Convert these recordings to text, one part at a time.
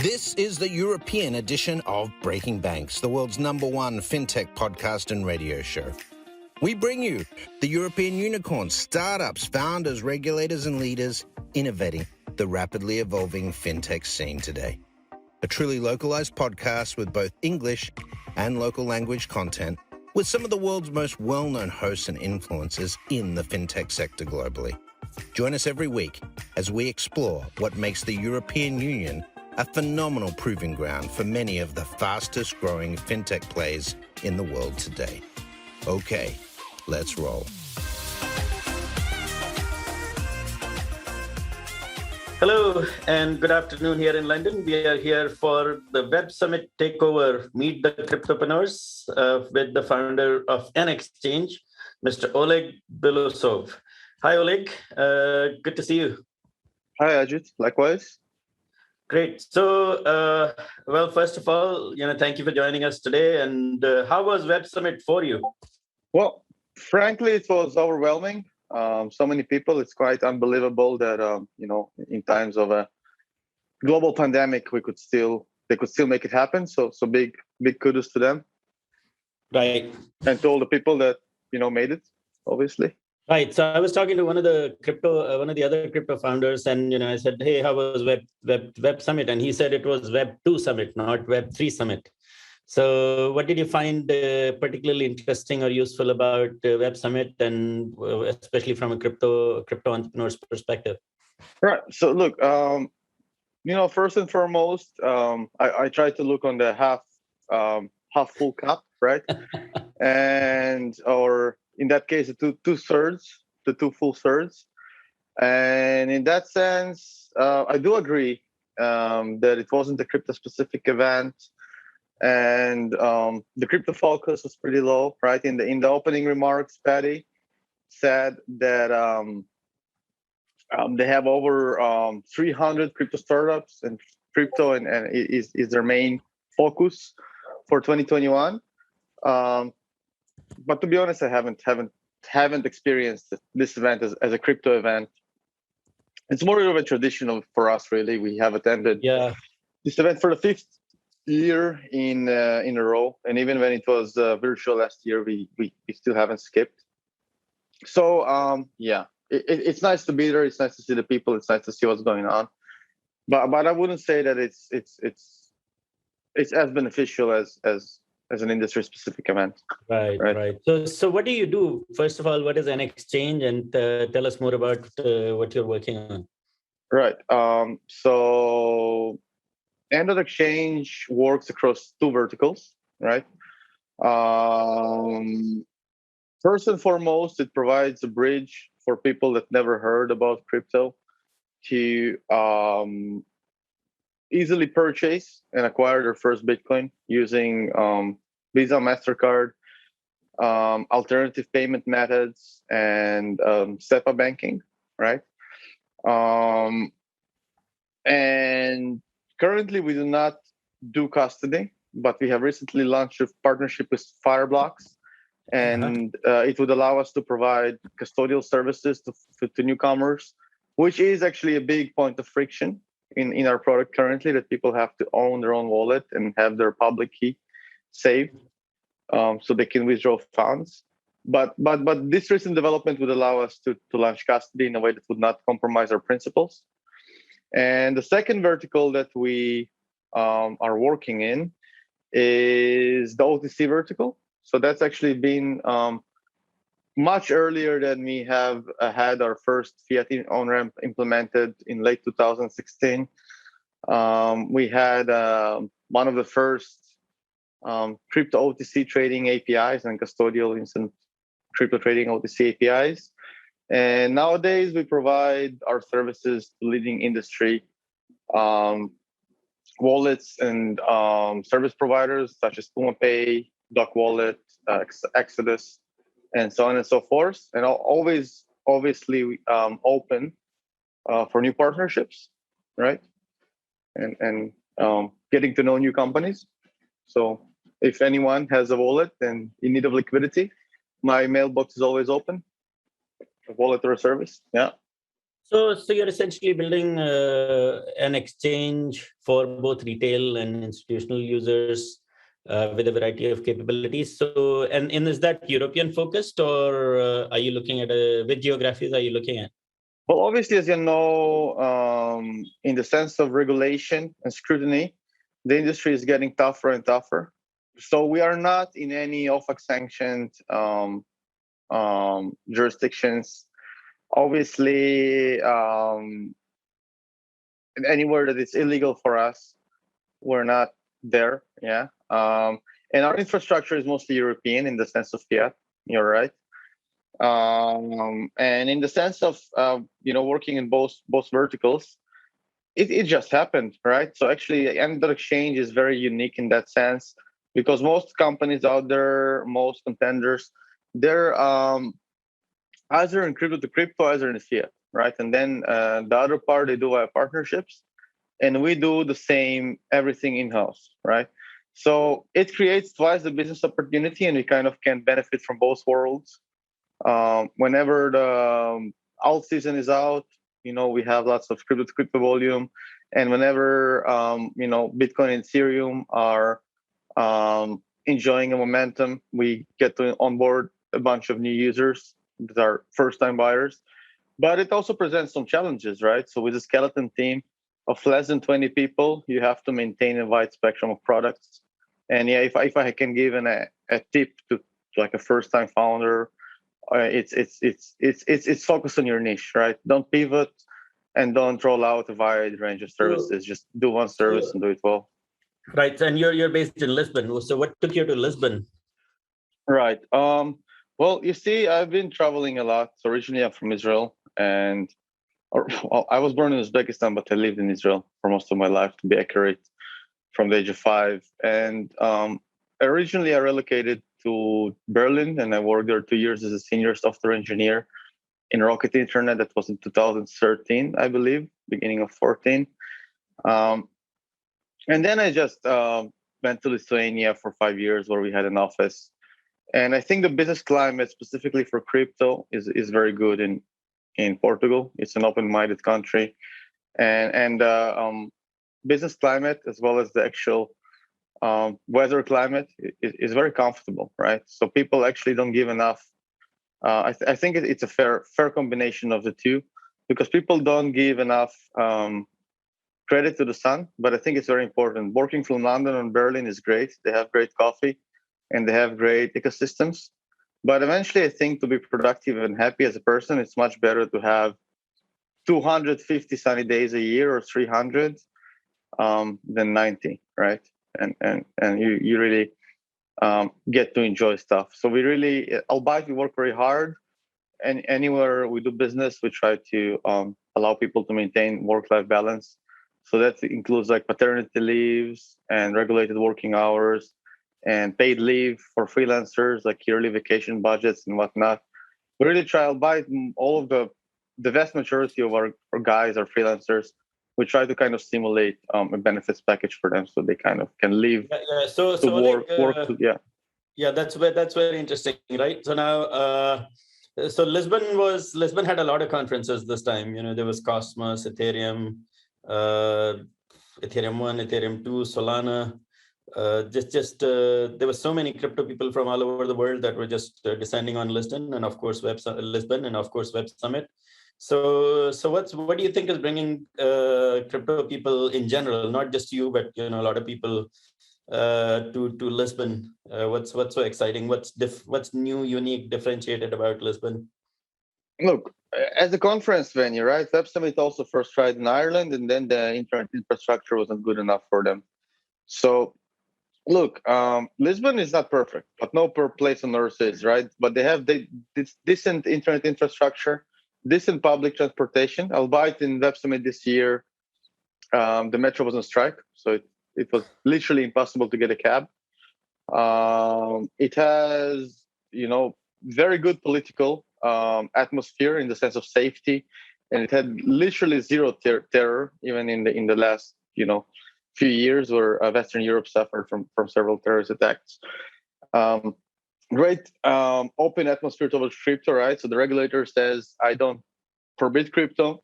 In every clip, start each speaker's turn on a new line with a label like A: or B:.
A: This is the European edition of Breaking Banks, the world's #1 fintech podcast and radio show. We bring you the European unicorns, startups, founders, regulators, and leaders innovating the rapidly evolving fintech scene today. A truly localized podcast with both English and local language content, with some of the world's most well-known hosts and influencers in the fintech sector globally. Join us every week as we explore what makes the European Union a phenomenal proving ground for many of the fastest growing fintech plays in the world today. Okay, let's roll.
B: Hello and good afternoon here in London. We are here for the WebSummit Takeover, Meet the Cryptopreneurs with the founder of n.exchange, Mr. Oleg Belousov. Hi, Oleg. Good to see you.
C: Hi, Ajit. Likewise.
B: Great. So, well, first of all, thank you for joining us today. And how was WebSummit for you?
C: Well, frankly, it was overwhelming. So many people. It's quite unbelievable that in times of a global pandemic, they could still make it happen. So big kudos to them.
B: Right.
C: And to all the people that made it, obviously.
B: Right. So I was talking to one of the other crypto founders, and I said, "Hey, how was Web Summit?" And he said it was Web 2 Summit, not Web 3 Summit. So, what did you find particularly interesting or useful about Web Summit, and especially from a crypto entrepreneur's perspective?
C: Right. So, look, first and foremost, I try to look on the half full cup, right? Or in that case, the two full thirds. And in that sense, I do agree that it wasn't a crypto-specific event, and the crypto focus was pretty low, right? In the opening remarks, Patty said that they have over 300 crypto startups, and crypto and is their main focus for 2021. But to be honest, I haven't experienced this event as a crypto event. It's more of a traditional for us, really. We have attended this event for the 5th year in a row, and even when it was virtual last year, we still haven't skipped. So it's nice to be there. It's nice to see the people. It's nice to see what's going on. But I wouldn't say that it's as beneficial as an industry-specific event.
B: Right. So what do you do? First of all, what is n.exchange, and tell us more about what you're working on.
C: Right. So n.exchange works across two verticals, right? First and foremost, it provides a bridge for people that never heard about crypto to easily purchase and acquire their first Bitcoin using Visa, MasterCard, alternative payment methods, and SEPA banking, right? And currently, we do not do custody, but we have recently launched a partnership with Fireblocks, and it would allow us to provide custodial services to newcomers, which is actually a big point of friction in our product currently, that people have to own their own wallet and have their public key saved so they can withdraw funds. But this recent development would allow us to launch custody in a way that would not compromise our principles. And the second vertical that we are working in is the OTC vertical. So that's actually been much earlier than we have had our first fiat on-ramp implemented in late 2016. We had one of the first crypto OTC trading APIs and custodial instant crypto trading OTC APIs. And nowadays we provide our services to leading industry wallets and service providers such as PumaPay, Doc Wallet, Exodus, and so on and so forth. And always, obviously, open for new partnerships, right? And getting to know new companies. So if anyone has a wallet and in need of liquidity, my mailbox is always open. A wallet or a service, yeah.
B: So you're essentially building an exchange for both retail and institutional users with a variety of capabilities. So, and is that European focused, or are you looking at which geographies are you looking at?
C: Well, obviously, as you know, in the sense of regulation and scrutiny, the industry is getting tougher and tougher. So we are not in any OFAC sanctioned jurisdictions. Obviously, anywhere that it's illegal for us, we're not there. Yeah. And our infrastructure is mostly European in the sense of fiat. You're right. And in the sense of working in both verticals, it just happened, right? So actually, n.exchange is very unique in that sense because most companies out there, most contenders, they're either in crypto to crypto, either in fiat, right? And then the other part they do via partnerships, and we do the same, everything in house, right? So it creates twice the business opportunity, and we kind of can benefit from both worlds. Whenever the alt season is out, we have lots of crypto to crypto volume, and whenever Bitcoin and Ethereum are enjoying a momentum, we get to onboard a bunch of new users that are first-time buyers. But it also presents some challenges, right? So with a skeleton team of less than 20 people, you have to maintain a wide spectrum of products. And yeah, if I can give a tip to like a first-time founder, it's focused on your niche, right? Don't pivot and don't roll out a wide range of services. Just do one service and do it well.
B: Right, and you're based in Lisbon. So what took you to Lisbon?
C: Right. Well, you see, I've been traveling a lot. So originally, I'm from Israel, and I was born in Uzbekistan, but I lived in Israel for most of my life, to be accurate, from the age of 5. And originally, I relocated to Berlin, and I worked there 2 years as a senior software engineer in Rocket Internet. That was in 2013, I believe, beginning of 14. And then I just went to Lithuania for 5 years, where we had an office. And I think the business climate, specifically for crypto, is very good in Portugal. It's an open-minded country, and business climate, as well as the actual weather climate, is very comfortable, right? So people actually don't give enough. I think it's a fair combination of the two, because people don't give enough credit to the sun. But I think it's very important. Working from London and Berlin is great. They have great coffee, and they have great ecosystems. But eventually, I think to be productive and happy as a person, it's much better to have 250 sunny days a year or 300 than 90, right? And you really get to enjoy stuff. So we really, albeit we work very hard, and anywhere we do business, we try to allow people to maintain work-life balance. So that includes like paternity leaves and regulated working hours and paid leave for freelancers, like yearly vacation budgets and whatnot. We really try, albeit all of the vast majority of our guys are freelancers, we try to kind of simulate a benefits package for them so they kind of can leave
B: So
C: work.
B: Yeah, that's very interesting, right? So now, so Lisbon had a lot of conferences this time. There was Cosmos, Ethereum, Ethereum 1, Ethereum 2, Solana. There were so many crypto people from all over the world that were just descending on Lisbon, and of course Lisbon, and of course WebSummit. So what do you think is bringing crypto people in general, not just you, but a lot of people to Lisbon? What's so exciting? What's new, unique, differentiated about Lisbon?
C: Look, as a conference venue, right? WebSummit also first tried in Ireland, and then the internet infrastructure wasn't good enough for them. So, look, Lisbon is not perfect, but no place on earth is, right? But they have decent internet infrastructure, decent public transportation. Albeit in WebSummit this year, the metro was on strike, so it was literally impossible to get a cab. It has, very good political atmosphere in the sense of safety, and it had literally zero terror, even in the last, few years, where Western Europe suffered from several terrorist attacks. Great open atmosphere towards crypto, right? So the regulator says, I don't forbid crypto,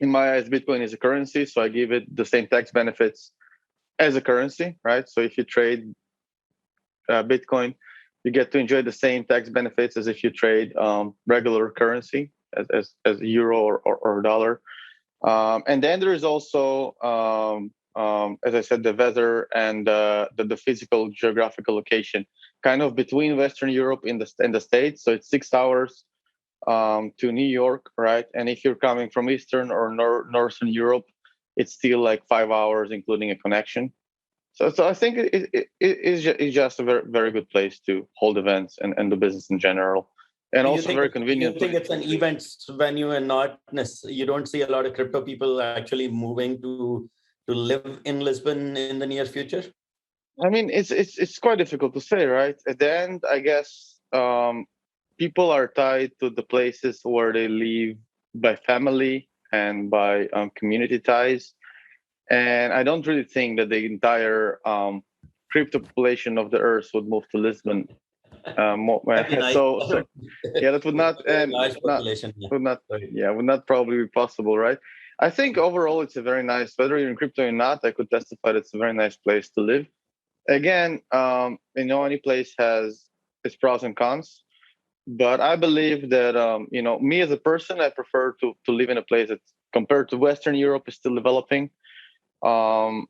C: in my eyes, Bitcoin is a currency, so I give it the same tax benefits as a currency, right? So if you trade Bitcoin, you get to enjoy the same tax benefits as if you trade regular currency, as euro or dollar. And then there is also, as I said, the weather and the physical geographical location, kind of between Western Europe in the States. So it's 6 hours to New York, right? And if you're coming from Eastern or Northern Europe, it's still like 5 hours, including a connection. So I think it's just a very, very good place to hold events and do business in general. And also very convenient.
B: You think it's an event venue and not necessarily, you don't see a lot of crypto people actually moving to live in Lisbon in the near future?
C: I mean, it's quite difficult to say, right? At the end, I guess people are tied to the places where they live by family and by community ties. And I don't really think that the entire crypto population of the Earth would move to Lisbon.
B: Nice.
C: So yeah, that would not would not probably be possible, right? I think overall it's a very nice, whether you're in crypto or not, I could testify that it's a very nice place to live. Again, any place has its pros and cons, but I believe that me as a person, I prefer to live in a place that, compared to Western Europe, is still developing, and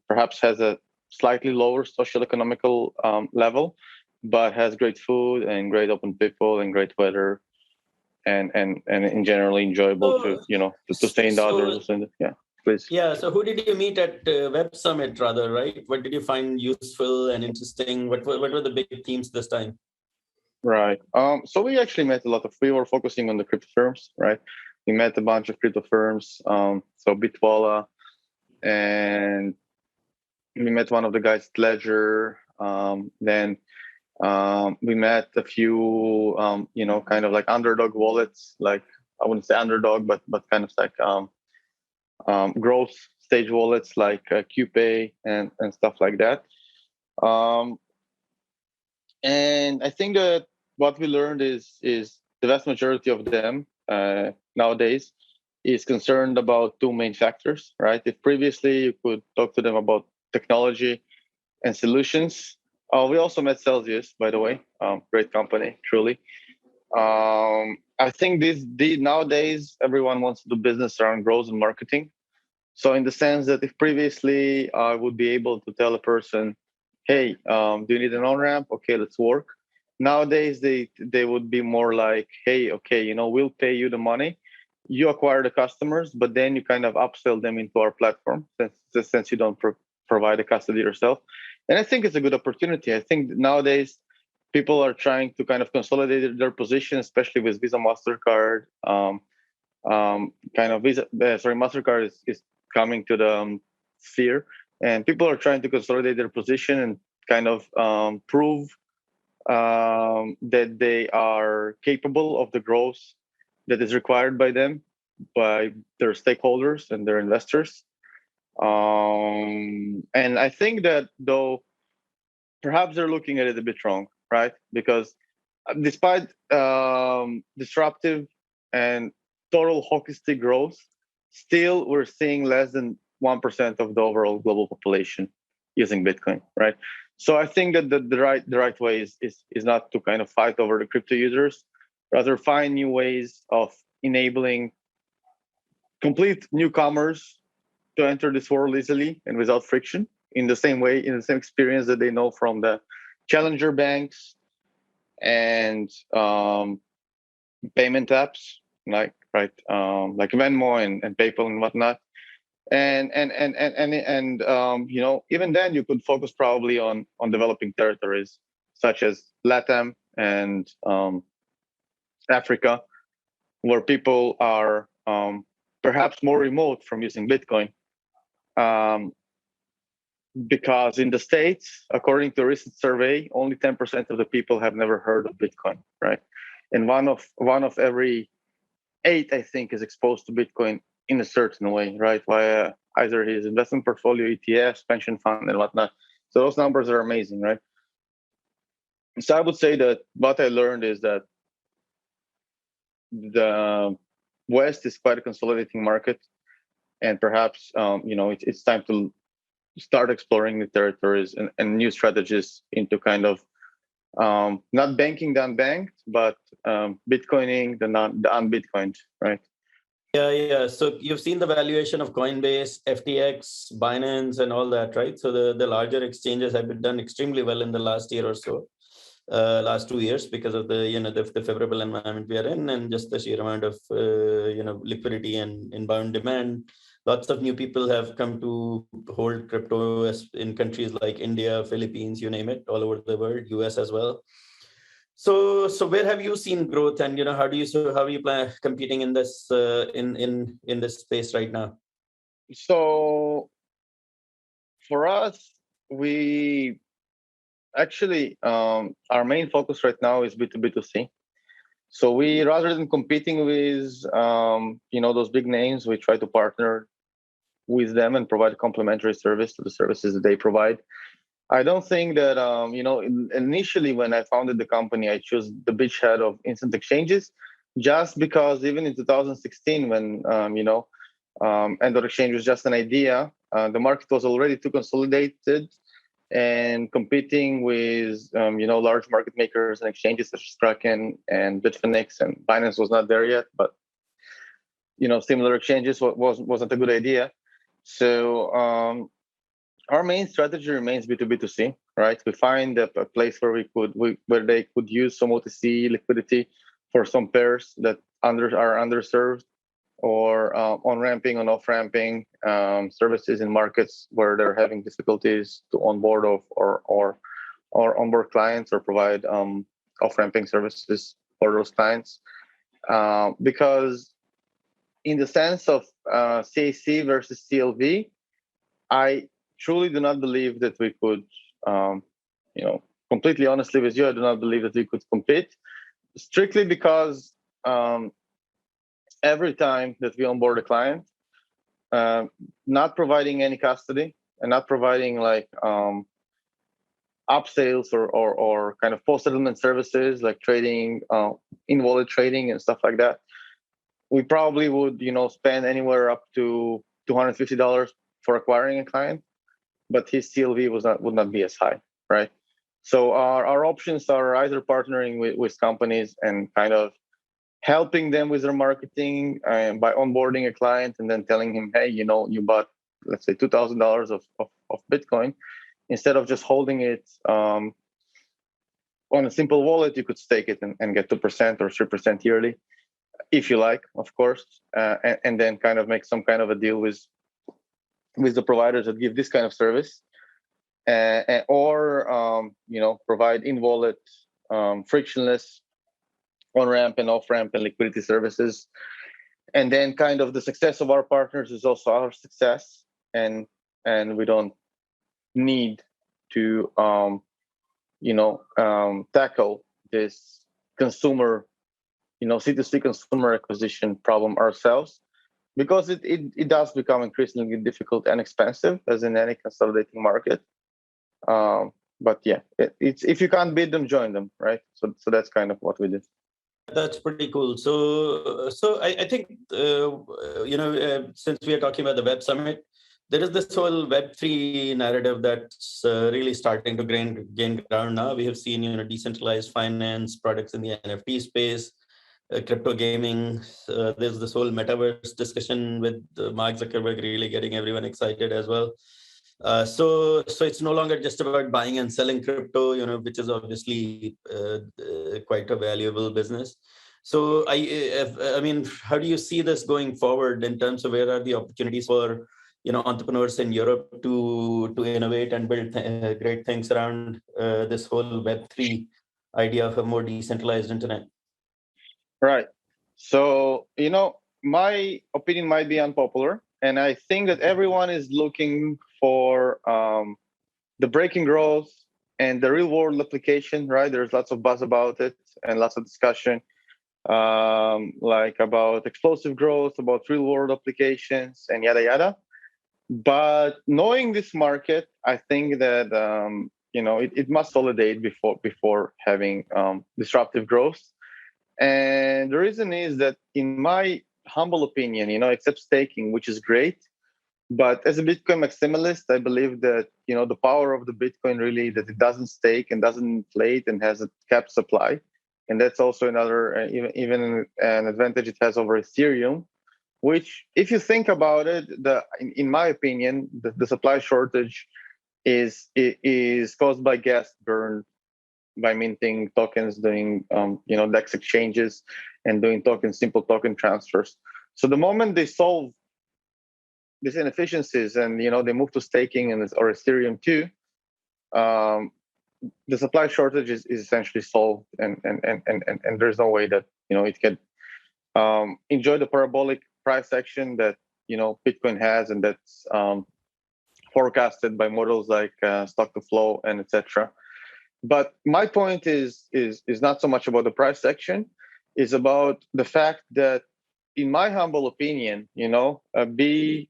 C: perhaps has a slightly lower social economical level, but has great food and great open people and great weather, and in generally enjoyable to stay indoors. And yeah, please.
B: Yeah. So who did you meet at WebSummit, rather, right? What did you find useful and interesting? What were the big themes this time?
C: Right. So we actually met we were focusing on the crypto firms, right? We met a bunch of crypto firms. So Bitwala, and we met one of the guys at Ledger. Then we met a few, kind of like underdog wallets, like I wouldn't say underdog, but kind of like growth stage wallets like QPay and stuff like that. And I think that what we learned is the vast majority of them nowadays is concerned about two main factors, right? If previously you could talk to them about technology and solutions. We also met Celsius, by the way, great company, truly. I think nowadays everyone wants to do business around growth and marketing. So in the sense that if previously I would be able to tell a person, hey, do you need an on-ramp? Okay, let's work. Nowadays, they would be more like, hey, okay, we'll pay you the money. You acquire the customers, but then you kind of upsell them into our platform since you don't provide the custody yourself. And I think it's a good opportunity. I think nowadays people are trying to kind of consolidate their position, especially with Visa, MasterCard. MasterCard is coming to the sphere, and people are trying to consolidate their position and kind of prove that they are capable of the growth that is required by them, by their stakeholders and their investors. And I think that though perhaps they're looking at it a bit wrong, right? Because despite disruptive and total hockey stick growth, still we're seeing less than 1% of the overall global population using Bitcoin, right? So I think that the right way is not to kind of fight over the crypto users, rather find new ways of enabling complete newcomers to enter this world easily and without friction, in the same way, in the same experience that they know from the challenger banks and payment apps like Venmo and PayPal and whatnot. And even then you could focus probably on developing territories such as LATAM and Africa, where people are perhaps more remote from using Bitcoin. Because in the States, according to a recent survey, only 10% of the people have never heard of Bitcoin, right? And one of every 8, I think, is exposed to Bitcoin in a certain way, right? Via either his investment portfolio, ETFs, pension fund, and whatnot. So those numbers are amazing, right? So I would say that what I learned is that West is quite a consolidating market, and perhaps it's time to start exploring new territories and new strategies into kind of not banking the unbanked, but Bitcoining the unbitcoined, right?
B: Yeah. So you've seen the valuation of Coinbase, FTX, Binance, and all that, right? So the larger exchanges have been done extremely well in the last year or so, last 2 years, because of the favorable environment we are in, and just the sheer amount of liquidity and inbound demand. Lots of new people have come to hold crypto in countries like India, Philippines, you name it, all over the world, US as well. So where have you seen growth, and how are you plan competing in this in this space right now?
C: So for us, we actually our main focus right now is B2B2C. So we, rather than competing with those big names, we try to partner with them and provide a complementary service to the services that they provide. I don't think that initially when I founded the company, I chose the beachhead of instant exchanges, just because even in 2016, when n.exchange was just an idea, the market was already too consolidated, and competing with large market makers and exchanges such as Kraken and Bitfinex and Binance was not there yet, but similar exchanges wasn't a good idea. So our main strategy remains B2B2C, right? We find a place where where they could use some OTC liquidity for some pairs that are underserved, or on-ramping and off-ramping services in markets where they're having difficulties to onboard or onboard clients, or provide off-ramping services for those clients. Because in the sense of CAC versus CLV, I truly do not believe that we could, completely honestly with you, I do not believe that we could compete, strictly because every time that we onboard a client, not providing any custody and not providing like upsales or kind of post-settlement services like trading, in-wallet trading and stuff like that, we probably would, spend anywhere up to $250 for acquiring a client, but his CLV would not be as high, right? So our options are either partnering with companies and kind of helping them with their marketing by onboarding a client and then telling him, hey, you bought, let's say, $2,000 of Bitcoin. Instead of just holding it on a simple wallet, you could stake it and get 2% or 3% yearly, if you like, of course, and then kind of make some kind of a deal with the providers that give this kind of service, or provide in-wallet frictionless on-ramp and off-ramp and liquidity services. And then kind of the success of our partners is also our success, and we don't need to tackle this consumer, C2C consumer acquisition problem ourselves, because it does become increasingly difficult and expensive, as in any consolidating market. But yeah, it's if you can't beat them, join them, right? So that's kind of what we did.
B: That's pretty cool. So I think since we are talking about the Web Summit, there is this whole Web3 narrative that's really starting to gain ground now. We have seen decentralized finance products in the NFT space, crypto gaming. There's this whole metaverse discussion with Mark Zuckerberg really getting everyone excited as well. So it's no longer just about buying and selling crypto, which is obviously quite a valuable business. So I mean, how do you see this going forward in terms of where are the opportunities for entrepreneurs in Europe to innovate and build great things around this whole Web3 idea of a more decentralized internet?
C: Right. So my opinion might be unpopular, and I think that everyone is looking for the breaking growth and the real world application, right? There's lots of buzz about it and lots of discussion, like about explosive growth, about real world applications and yada yada. But knowing this market, I think that it must consolidate before having disruptive growth. And the reason is that, in my humble opinion, except staking, which is great. But as a Bitcoin maximalist, I believe that, the power of the Bitcoin really that it doesn't stake and doesn't inflate and has a capped supply. And that's also another, even an advantage it has over Ethereum, which, if you think about it, in my opinion, the supply shortage is caused by gas burn, by minting tokens, doing DEX exchanges, and doing simple token transfers. So the moment they solve these inefficiencies and they move to staking or Ethereum too, the supply shortage is essentially solved, and there's no way that it can enjoy the parabolic price action that Bitcoin has, and that's forecasted by models like stock to flow and etc. But my point is not so much about the price action, is about the fact that, in my humble opinion, the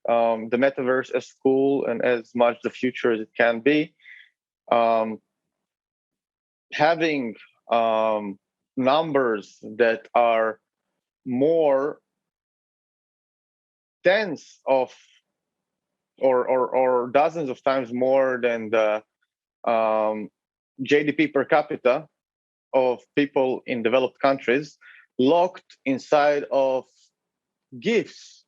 C: metaverse as cool and as much the future as it can be, having numbers that are more tens of or dozens of times more than the GDP per capita of people in developed countries, locked inside of gifts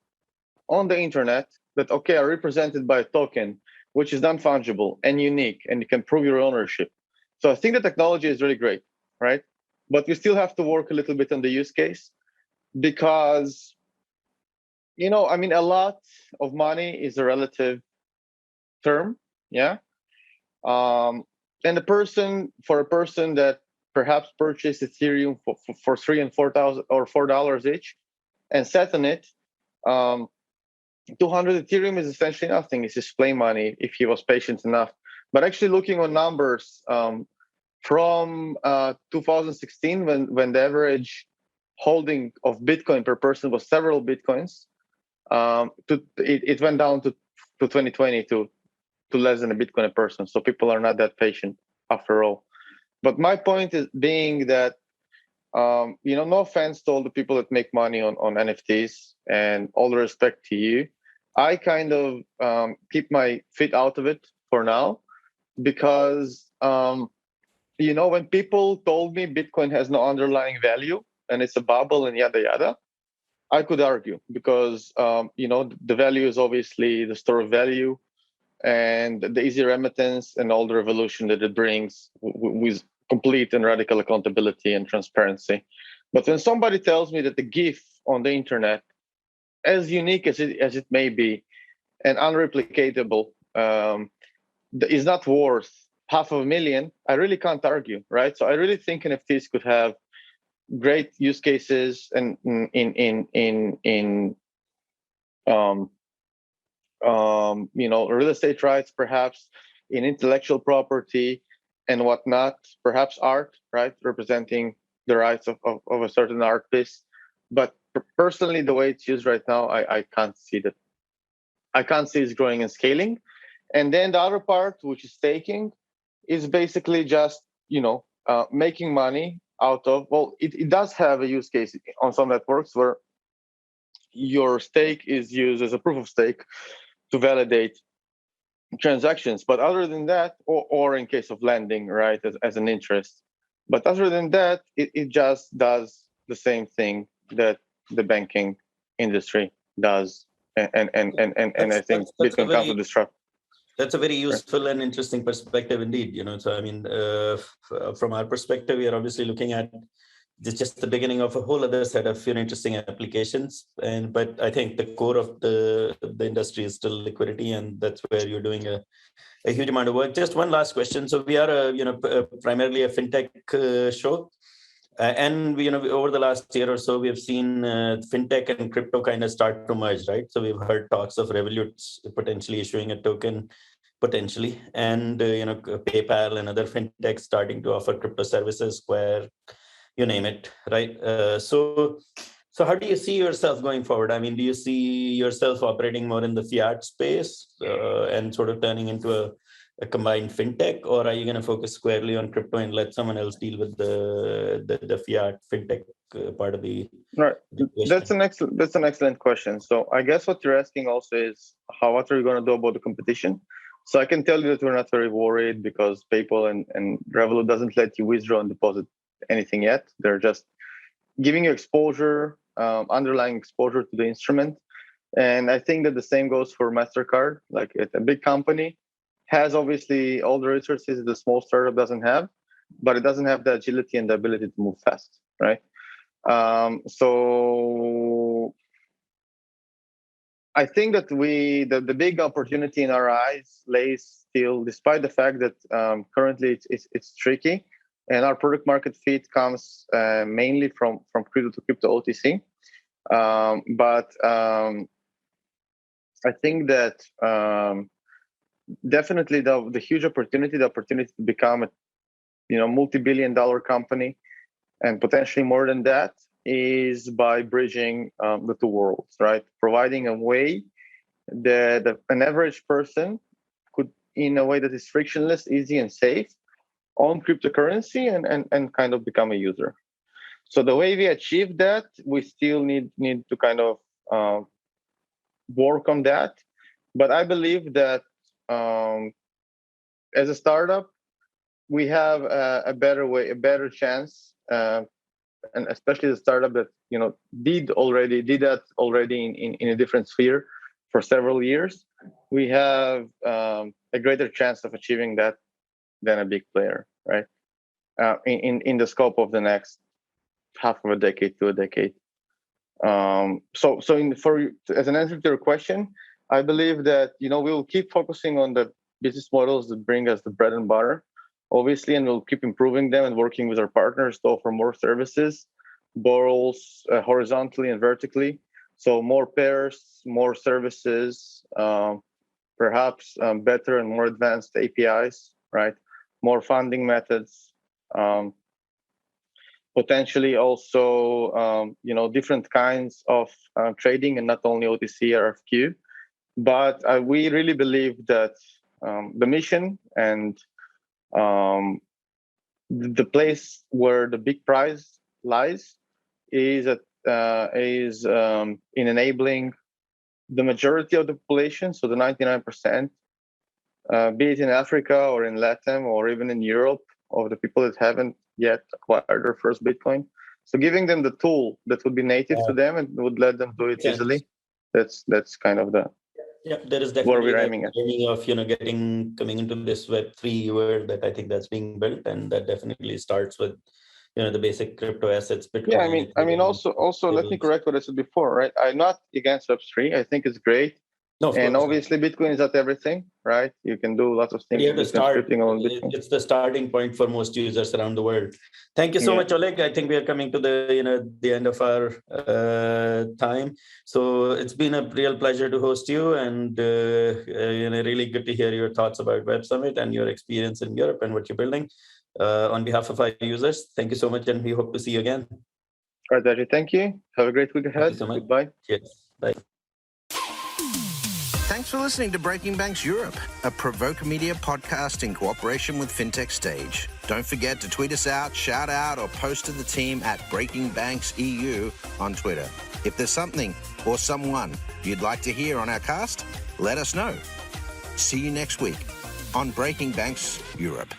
C: on the internet that are represented by a token, which is non-fungible and unique, and you can prove your ownership. So I think the technology is really great, right? But we still have to work a little bit on the use case, because a lot of money is a relative term, yeah. And for a person that perhaps purchased Ethereum for $3,000 and $4,000 or $4 each, and sat on it, 200 Ethereum is essentially nothing. It's just play money if he was patient enough. But actually, looking on numbers from 2016, when the average holding of Bitcoin per person was several Bitcoins, it went down to 2020 to less than a Bitcoin a person. So people are not that patient after all. But my point is being that, no offense to all the people that make money on NFTs, and all the respect to you, I kind of keep my feet out of it for now, because when people told me Bitcoin has no underlying value and it's a bubble and yada yada, I could argue, because the value is obviously the store of value, and the easy remittance and all the revolution that it brings with complete and radical accountability and transparency. But when somebody tells me that the GIF on the internet, as unique as it may be and unreplicatable, is not worth $500,000, I really can't argue, right? So I really think NFTs could have great use cases and in real estate rights, perhaps in intellectual property and whatnot, perhaps art, right, representing the rights of a certain art piece. But personally, the way it's used right now, I can't see that. I can't see it's growing and scaling. And then the other part, which is staking, is basically just making money out of, well, it does have a use case on some networks where your stake is used as a proof of stake to validate transactions. But other than that, or in case of lending, right, as an interest. But other than that, it just does the same thing that the banking industry does. And I think Bitcoin comes to disrupt.
B: That's a very useful and interesting perspective indeed. So I mean, from our perspective, we are obviously looking at just the beginning of a whole other set of interesting applications. But I think the core of the industry is still liquidity, and that's where you're doing a huge amount of work. Just one last question. So we are primarily a fintech show. And we, over the last year or so, we have seen fintech and crypto kind of start to merge, right? So we've heard talks of Revolut potentially issuing a token, potentially, and PayPal and other fintechs starting to offer crypto services, Square, you name it, right? So how do you see yourself going forward? I mean, do you see yourself operating more in the fiat space and sort of turning into a combined fintech, or are you going to focus squarely on crypto and let someone else deal with the fiat fintech part of the
C: Right.
B: question.
C: That's an excellent question. So I guess what you're asking also is what are you going to do about the competition? So I can tell you that we're not very worried because PayPal and Revolut doesn't let you withdraw and deposit anything yet. They're just giving you exposure, underlying exposure to the instrument. And I think that the same goes for MasterCard. Like a big company has obviously all the resources that the small startup doesn't have, but it doesn't have the agility and the ability to move fast, right? So I think that the big opportunity in our eyes lays still, despite the fact that currently it's tricky, and our product market fit comes mainly from crypto to crypto OTC. But I think that definitely the huge opportunity, the opportunity to become a multi-billion-dollar company, and potentially more than that, is by bridging the two worlds, right? Providing a way that an average person could, in a way that is frictionless, easy, and safe, own cryptocurrency and kind of become a user. So the way we achieve that, we still need to kind of work on that. But I believe that as a startup, we have a better chance, and especially the startup that did that already in a different sphere for several years. We have a greater chance of achieving that than a big player, right? In the scope of the next half of a decade to a decade. So as an answer to your question, I believe that we will keep focusing on the business models that bring us the bread and butter, obviously, and we'll keep improving them and working with our partners to offer more services, both horizontally and vertically. So more pairs, more services, perhaps better and more advanced APIs, right? More funding methods, potentially also different kinds of trading and not only OTC RFQ. But we really believe that the mission and the place where the big prize lies is in enabling the majority of the population, so the 99%, be it in Africa or in Latin or even in Europe, of the people that haven't yet acquired their first Bitcoin. So giving them the tool that would be native to them and would let them do it easily. That's kind of the
B: there is definitely
C: where we're aiming at.
B: Of coming into this Web3 world that I think that's being built, and that definitely starts with the basic crypto assets. Bitcoin,
C: I mean, also let me correct what I said before, right? I'm not against Web3. I think it's great. No, and obviously, Bitcoin is not everything, right? You can do lots of things.
B: You have to start. It's the starting point for most users around the world. Thank you so much, Oleg. I think we are coming to the end of our time. So it's been a real pleasure to host you, and really good to hear your thoughts about WebSummit and your experience in Europe and what you're building. On behalf of our users, thank you so much, and we hope to see you again.
C: All right, Ajit, thank you. Have a great week ahead.
B: Thank you so much.
C: Goodbye.
B: Cheers. Bye.
A: Thanks for listening to Breaking Banks Europe, a Provoke Media podcast in cooperation with FinTech Stage. Don't forget to tweet us out, shout out, or post to the team at Breaking Banks EU on Twitter. If there's something or someone you'd like to hear on our cast, let us know. See you next week on Breaking Banks Europe.